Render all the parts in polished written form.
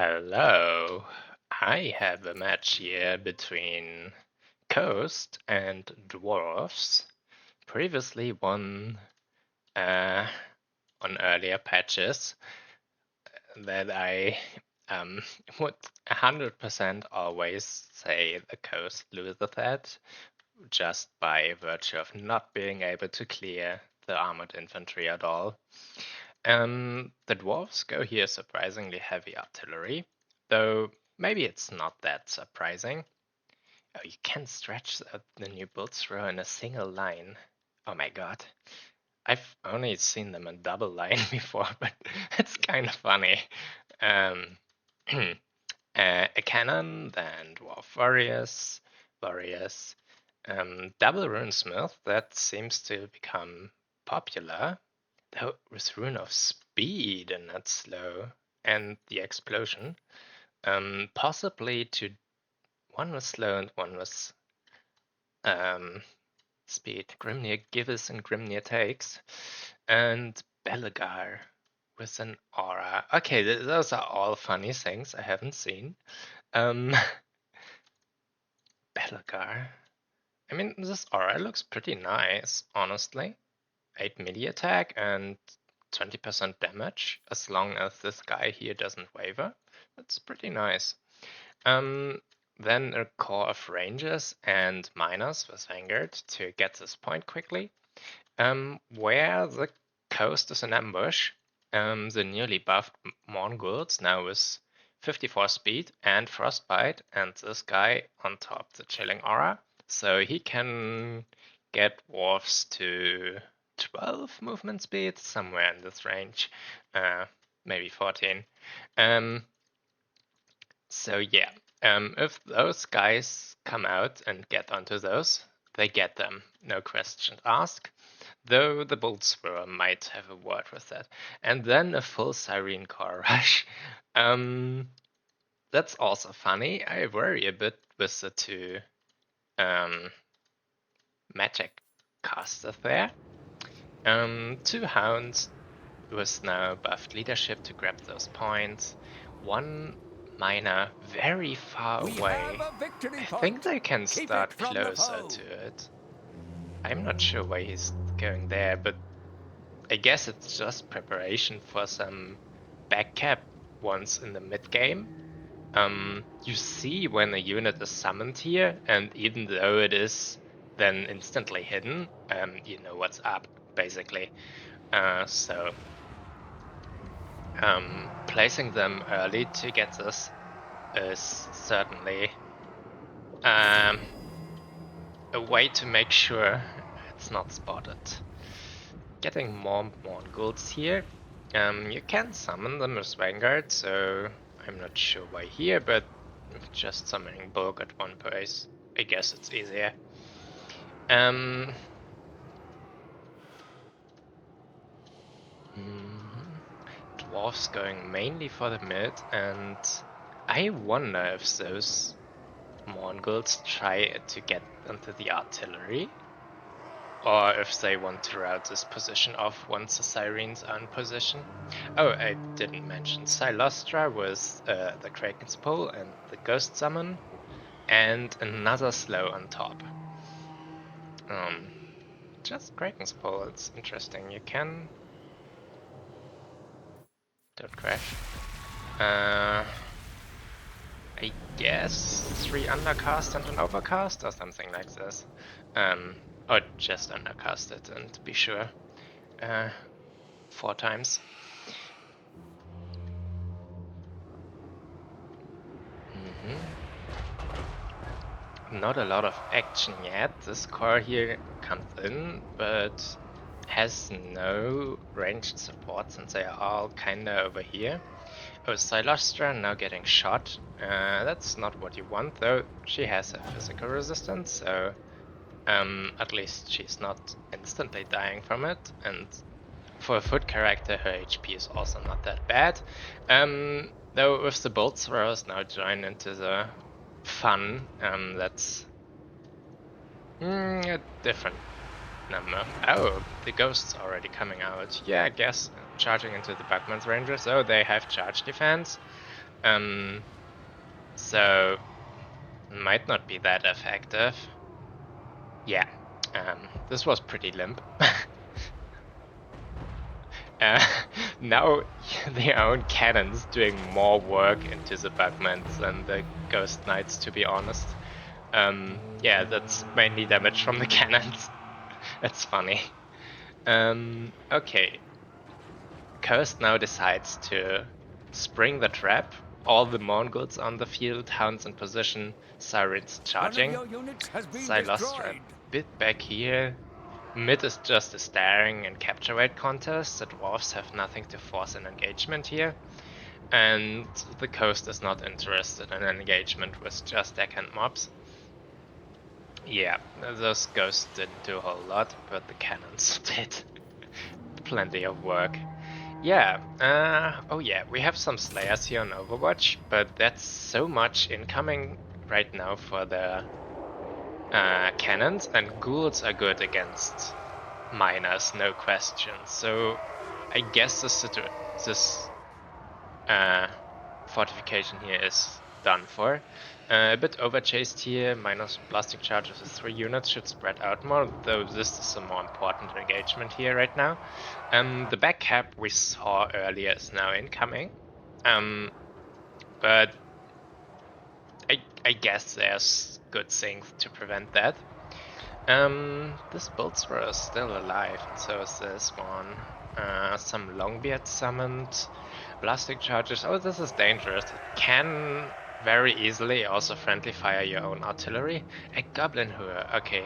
Hello. I have a match here between Coast and Dwarfs. Previously won uh, on earlier patches that I um, would 100% always say the Coast loses that just by virtue of not being able to clear the armored infantry at all. The dwarves go here surprisingly heavy artillery, though maybe it's not that surprising. Oh, you can stretch the new build throw in a single line. Oh my god. I've only seen them in double line before, but it's kind of funny. Um, a cannon, then dwarf warriors, double runesmith, that seems to become popular. Though with Rune of Speed and not slow, and the explosion, possibly to one was slow and one was speed. Grimnir gives and Grimnir takes, and Belegar with an aura. Okay, those are all funny things I haven't seen. Belegar. I mean, this aura looks pretty nice, honestly. 8 melee attack and 20% damage, as long as this guy here doesn't waver. That's pretty nice. Then a core of rangers and miners with Vanguard to get this point quickly. Where the coast is an ambush, the newly buffed Mongols now with 54 speed and frostbite, and this guy on top the chilling aura, so he can get dwarfs to 12 movement speed, somewhere in this range, maybe 14. So yeah, if those guys come out and get onto those, they get them, no questions asked. Though the Bolt Swirler might have a word with that. And then a full Siren Core Rush. That's also funny. I worry a bit with the two magic casters there. Two Hounds with now buffed leadership to grab those points. One miner very far away. I think they can start closer to it. I'm not sure why he's going there, but I guess it's just preparation for some backcap once in the mid game. You see when a unit is summoned here, and even though it is then instantly hidden, you know what's up, basically. So placing them early to get this is certainly a way to make sure it's not spotted. Getting more Mongols here. You can summon them as Vanguard, so I'm not sure why here, but just summoning bulk at one place, I guess it's easier. Dwarfs going mainly for the mid, and I wonder if those Mongols try to get into the artillery, or if they want to route this position off once the Sirens are in position. Oh, I didn't mention Silostra was the Kraken's Pole and the Ghost Summon, and another slow on top. Just Kraken's Pole, it's interesting. You can... Don't crash. I guess 3 undercast and an overcast or something like this. Or just undercast it and be sure. 4 times. Not a lot of action yet. This core here comes in, but has no ranged support since they are all kinda over here. Oh, Silostra now getting shot. That's not what you want, though. She has a physical resistance, so at least she's not instantly dying from it. And for a foot character, her HP is also not that bad. Though with the bolt throwers now join into the fun, that's a different number. Oh, the ghost's already coming out. Yeah, I guess charging into the Bugman's Rangers. Oh, they have charge defense. So might not be that effective. Yeah, this was pretty limp. Now their own cannons doing more work into the Bugmans than the Ghost Knights, to be honest. Yeah, that's mainly damage from the cannons. That's funny. Okay. Cursed now decides to spring the trap. All the Mongols on the field, hounds in position, sirens charging. Silostra a bit back here. Mid is just a staring and capture rate contest. The dwarves have nothing to force an engagement here. And the coast is not interested in an engagement with just deckhand mobs. Yeah, those ghosts didn't do a whole lot, but the cannons did. Plenty of work. Yeah, oh yeah, we have some Slayers here on Overwatch, but that's so much incoming right now for the cannons, and ghouls are good against miners, no question. So I guess this fortification here is done for. A bit overchased here, minus blasting charges with 3 units should spread out more, though this is a more important engagement here right now. The back cap we saw earlier is now incoming, but I guess there's good things to prevent that. This Boltzra is still alive, and so is this one. Some Longbeard summoned. Blasting charges. Oh, this is dangerous. It can very easily also friendly fire your own artillery. A Goblin Hooer. Okay.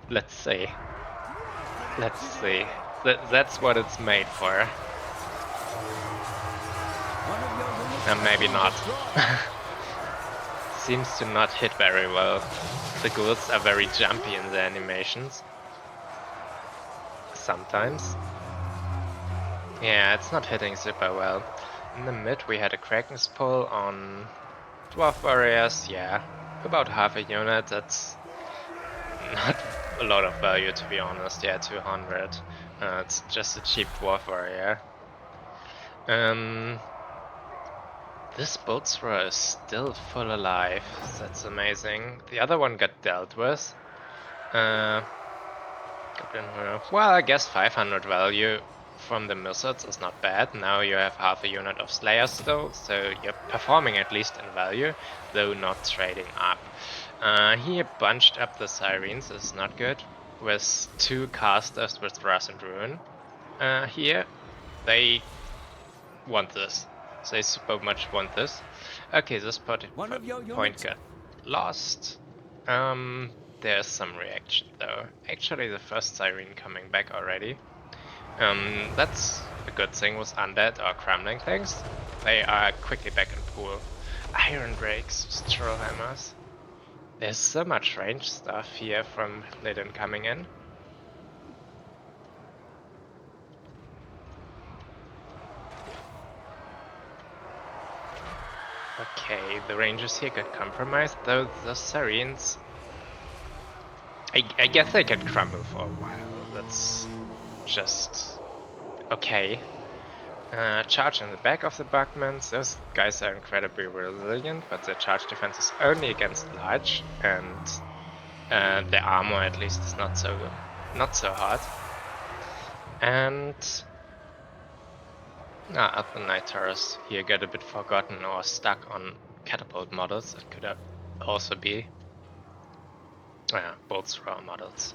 Let's see. Let's see. That's what it's made for. Maybe not. Seems to not hit very well. The ghouls are very jumpy in their animations. Sometimes. Yeah, it's not hitting super well. In the mid we had a Kraken's pull on Dwarf Warriors, yeah. About half a unit, that's not a lot of value to be honest, yeah, 200. It's just a cheap Dwarf Warrior. This Boltzra is still full alive, that's amazing. The other one got dealt with. Well, I guess 500 value from the missiles is not bad. Now you have half a unit of Slayers still, so you're performing at least in value, though not trading up. He bunched up the Sirens, is not good, with 2 casters with Wrath and Ruin. Here, they want this. They super much want this. Okay, this point got lost. There's some reaction though. Actually, the first Siren coming back already. That's a good thing with undead or crumbling things. They are quickly back in pool. Iron Drakes, Straw Hammers. There's so much range stuff here from Lydon coming in. Okay, the ranges here got compromised, though the Sirens... I guess they can crumble for a while, that's just okay. Charge in the back of the Bugmans. Those guys are incredibly resilient, but their charge defense is only against large, and their armor at least is not so hard. And the Night Terrors here get a bit forgotten or stuck on catapult models. It could also be bolt thrower models.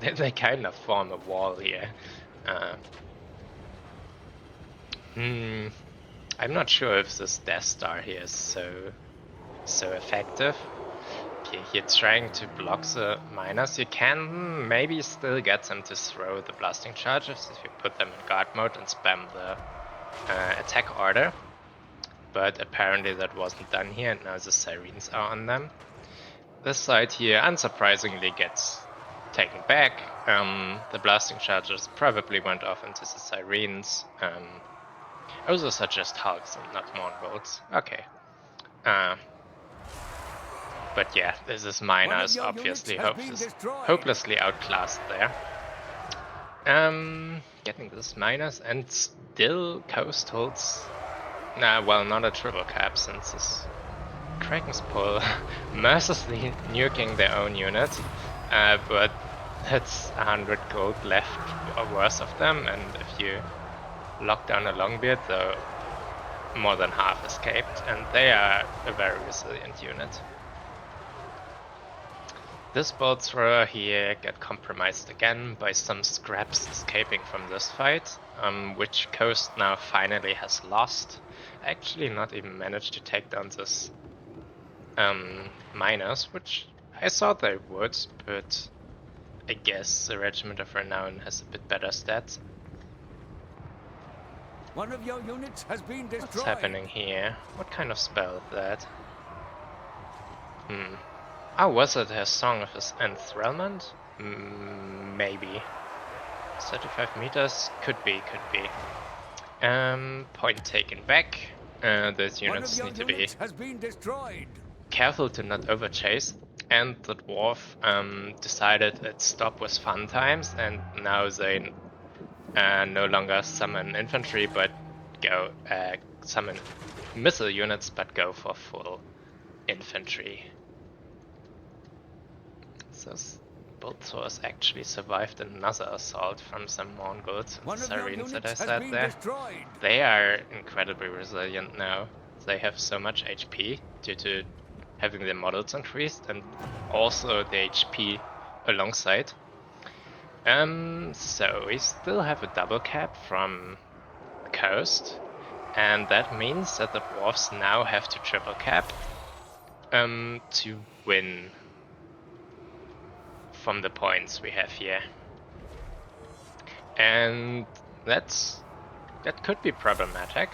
They kind of form a wall here. I'm not sure if this Death Star here is so effective. You're trying to block the miners. You can maybe still get them to throw the blasting charges if you put them in guard mode and spam the attack order. But apparently that wasn't done here, and now the Sirens are on them. This side here, unsurprisingly, gets taken back. The blasting charges probably went off into the Sirens. Those are just Hulks and not Mongols. Okay. But yeah, this is miners, obviously hopelessly outclassed there. Getting this minus, and still Coast holds. Nah, well, not a triple cap since this Kraken's pull mercilessly nuking their own unit, but that's 100 gold left or worse of them, and if you lock down a Longbeard, though, more than half escaped, and they are a very resilient unit. This bolt thrower here got compromised again by some scraps escaping from this fight, which Coast now finally has lost. Actually not even managed to take down this miners, which I thought they would, but I guess the Regiment of Renown has a bit better stats. One of your units has been destroyed. What's happening here? What kind of spell is that? Oh, was it a Song of his Enthrallment? Maybe. 35 meters? Could be. Point taken back. Those units need to be careful to not overchase. And the dwarf decided its stop was fun times, and now they no longer summon infantry, but go summon missile units, but go for full infantry. So both Thors actually survived another assault from some Mongols and Sirens that I said there. They are incredibly resilient now. They have so much HP due to having their models increased, and also the HP alongside. So we still have a double cap from Coast, and that means that the dwarves now have to triple cap to win from the points we have here. And that could be problematic.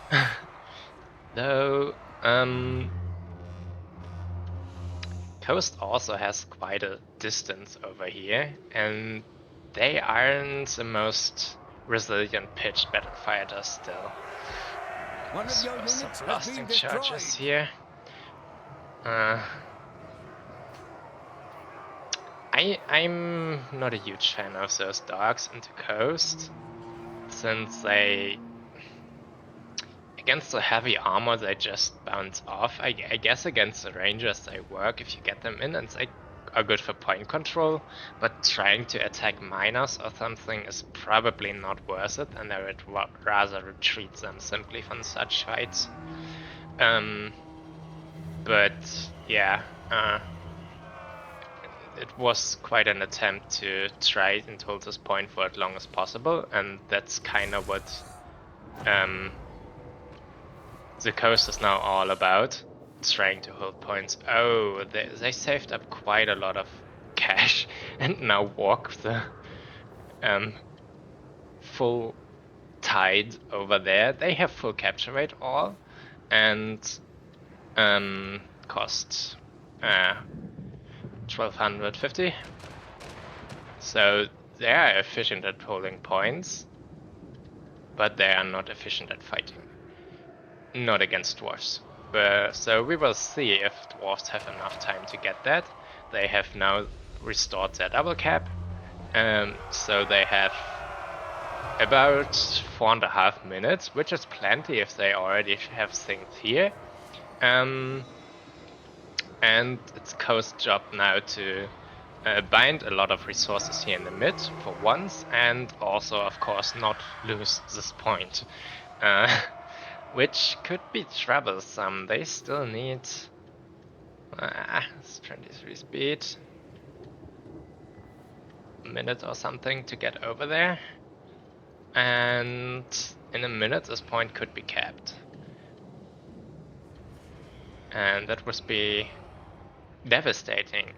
Though Coast also has quite a distance over here, and they aren't the most resilient pitched battle fighters still. So some blasting charges here. I'm not a huge fan of those dogs into Coast, since they, against the heavy armor, they just bounce off. I guess against the rangers they work if you get them in, and they are good for point control, but trying to attack miners or something is probably not worth it, and I would rather retreat them simply from such fights. But yeah, it was quite an attempt to try and hold this point for as long as possible, and that's kind of what the Coast is now all about, trying to hold points. Oh, they saved up quite a lot of cash and now walk the full tide over there. They have full capture rate all, and cost 1250. So they are efficient at holding points, but they are not efficient at fighting. Not against dwarves. So we will see if dwarves have enough time to get that. They have now restored their double cap, so they have about 4.5 minutes, which is plenty if they already have things here. And it's Coast's job now to bind a lot of resources here in the mid for once, and also of course not lose this point. Which could be troublesome. They still need 23 speed, a minute or something to get over there, and in a minute this point could be capped, and that would be devastating.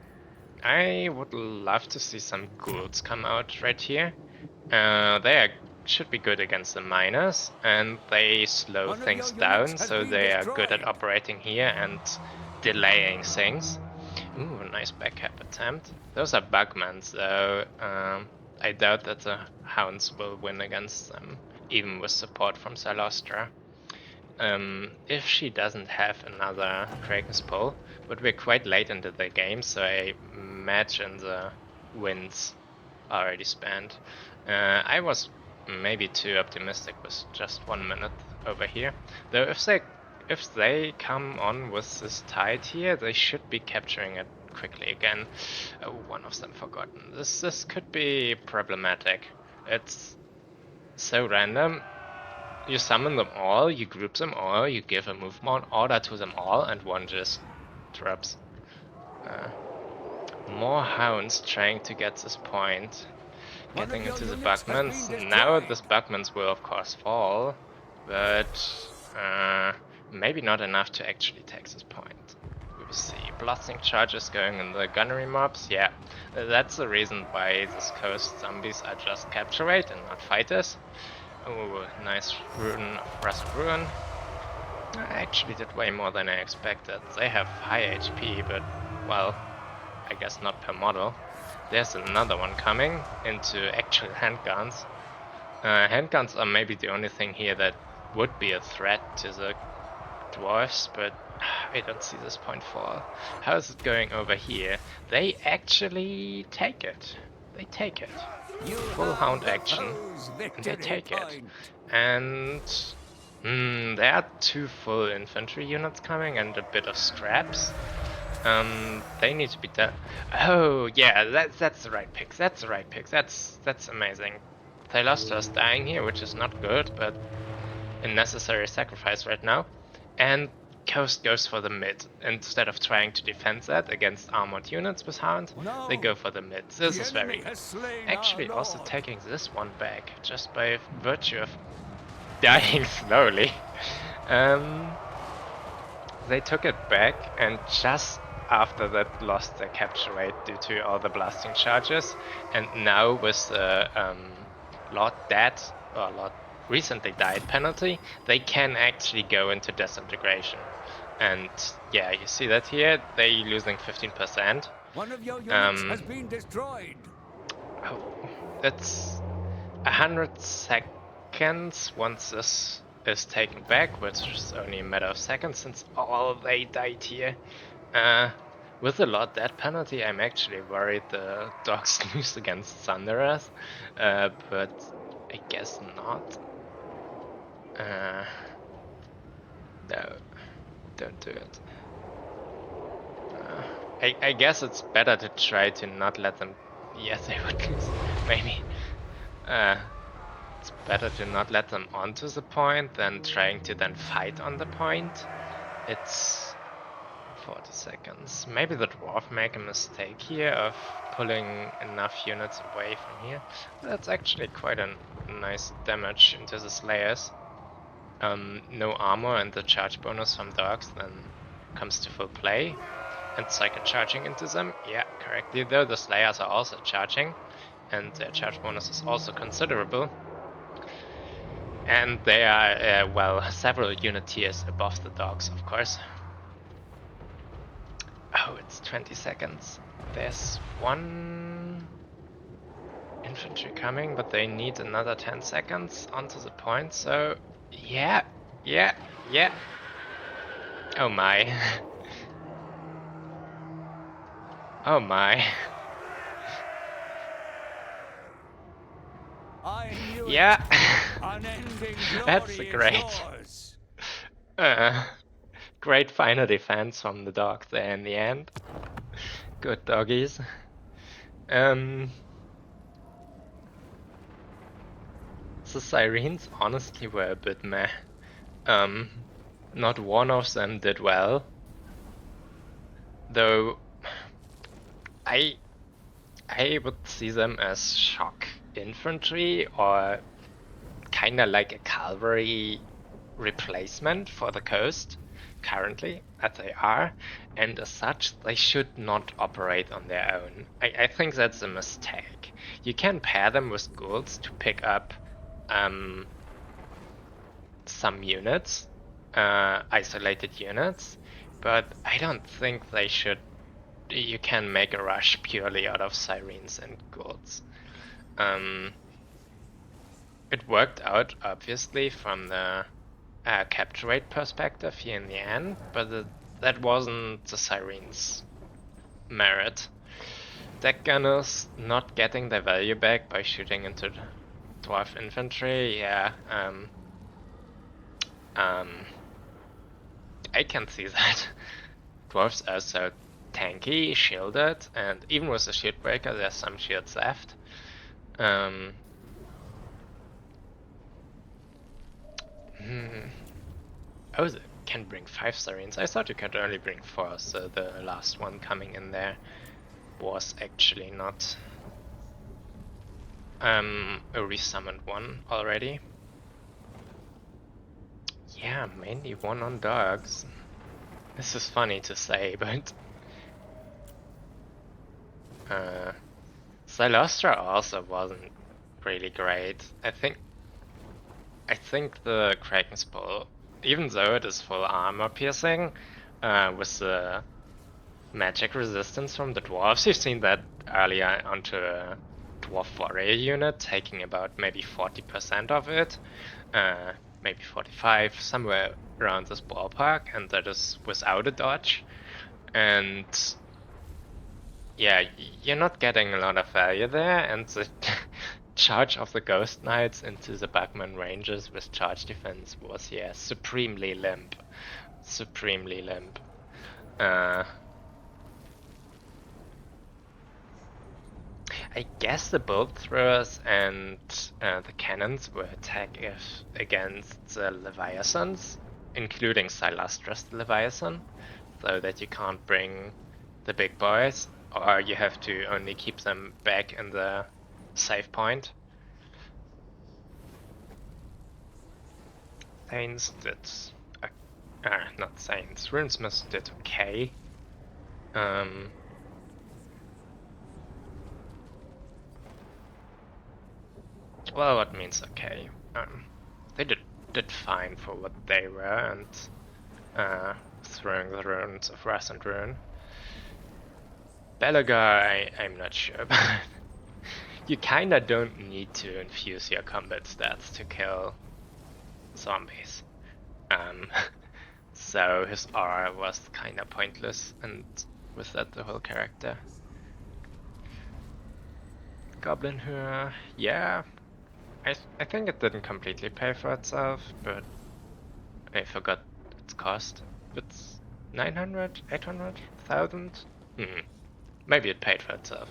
I would love to see some ghouls come out right here. They should be good against the miners, and they slow things down, so they are good at operating here and delaying things. Ooh, a nice back-cap attempt. Those are bugmans, though. I doubt that the hounds will win against them, even with support from Salostra. If she doesn't have another Kraken's pull, but we're quite late into the game, so I imagine the wins already spent. I was maybe too optimistic with just 1 minute over here. Though if they come on with this tide here, they should be capturing it quickly again. Oh, one of them forgotten. This could be problematic. It's so random. You summon them all, you group them all, you give a movement order to them all, and one just drops. More hounds trying to get this point. Getting into the Bugmans. Now this Bugmans will of course fall, but maybe not enough to actually take this point. We will see. Blasting charges going in the gunnery mobs. Yeah, that's the reason why this coast zombies are just capture rate and not fighters. Oh, nice rune of Rusted Ruin. I actually did way more than I expected. They have high HP, but well, I guess not per model. There's another one coming into actual handguns. Handguns are maybe the only thing here that would be a threat to the dwarfs, but I don't see this point fall. How is it going over here? They actually take it. They take it. Full hound action, and they take it. And there are 2 full infantry units coming and a bit of scraps. They need to be done. Oh yeah, that's the right pick. That's the right pick. That's amazing. Thalastos dying here, which is not good, but a necessary sacrifice right now. And Coast goes for the mid. Instead of trying to defend that against armored units with Hound, they go for the mid. This is very good. Actually also taking this one back, just by virtue of dying slowly. They took it back, and just after that lost their capture rate due to all the blasting charges. And now with the Lord dead, or Lord recently died penalty, they can actually go into disintegration. And yeah, you see that here, they're losing 15%. One of your units has been destroyed. Oh, it's 100 seconds once this is taken back, which is only a matter of seconds since all they died here. With a lot death penalty, I'm actually worried the dogs lose against Thunderers, but I guess not. No, don't do it. I guess it's better to try to not let them. Yes, they would lose. Maybe. It's better to not let them onto the point than trying to then fight on the point. It's 40 seconds. Maybe the dwarf make a mistake here of pulling enough units away from here. That's actually quite a nice damage into the slayers. No armor and the charge bonus from dogs then comes to full play. And cycle charging into them. Yeah, correctly though, the slayers are also charging. And their charge bonus is also considerable. And they are, well, several unit tiers above the dogs, of course. Oh, it's 20 seconds. There's one infantry coming, but they need another 10 seconds onto the point, so yeah. Oh my. Oh my. Yeah. That's great. Great final defense from the dogs there in the end. Good doggies. The Sirens honestly were a bit meh. Not one of them did well. Though I would see them as shock infantry, or kinda like a cavalry replacement for the coast currently, that they are, and as such they should not operate on their own. I think that's a mistake. You can pair them with ghouls to pick up some units, isolated units, but I don't think they should. You can make a rush purely out of sirens and ghouls. It worked out obviously from the capture rate perspective here in the end, but that wasn't the sirens' merit. deck gunners not getting their value back by shooting into the dwarf infantry, yeah, I can see that. Dwarves are so tanky, shielded, and even with the shield breaker, there's some shields left. Um, Oh, they can bring 5 Sirens. I thought you could only bring 4, so the last one coming in there was actually not a resummoned one already. Yeah, mainly one on dogs. This is funny to say, but Silastra also wasn't really great. I think the Kraken's Pull, even though it is full armor piercing, with the magic resistance from the dwarves, you've seen that earlier onto a dwarf warrior unit, taking about maybe 40% of it, maybe 45, somewhere around this ballpark, and that is without a dodge. And yeah, you're not getting a lot of value there, and the charge of the Ghost Knights into the Bugman Ranges with charge defense was, yeah, supremely limp. Supremely limp. I guess the bolt throwers and the cannons will attack if against the Leviathans, including Silastra's Leviathan, so that you can't bring the big boys, or you have to only keep them back in the save point. Saints did, not Saints, Runesmiths did okay. Well, what means okay? They did fine for what they were, and throwing the runes of Wrath and Ruin. Belagar, I'm not sure about. You kinda don't need to infuse your combat stats to kill zombies. So his aura was kinda pointless, and with that the whole character. Goblin Hur, yeah. I think it didn't completely pay for itself, but I forgot its cost. It's 900, 800, 1000? Maybe it paid for itself.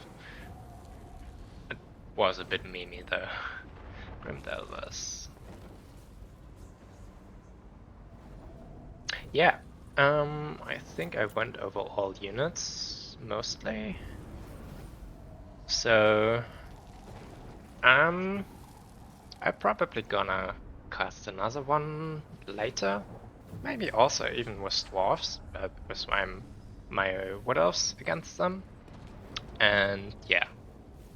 It was a bit memey though. Grimdelvers. Yeah, I think I went over all units, mostly. So, I'm probably gonna cast another one later. Maybe also even with dwarves, but with my wood elves against them. And yeah,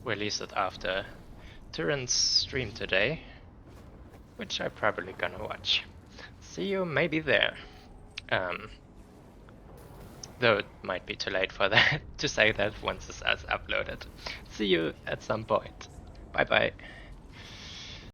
release it after Tyran's stream today, which I'm probably gonna watch. See you maybe there. Though it might be too late for that to say that once this is uploaded. See you at some point. Bye bye.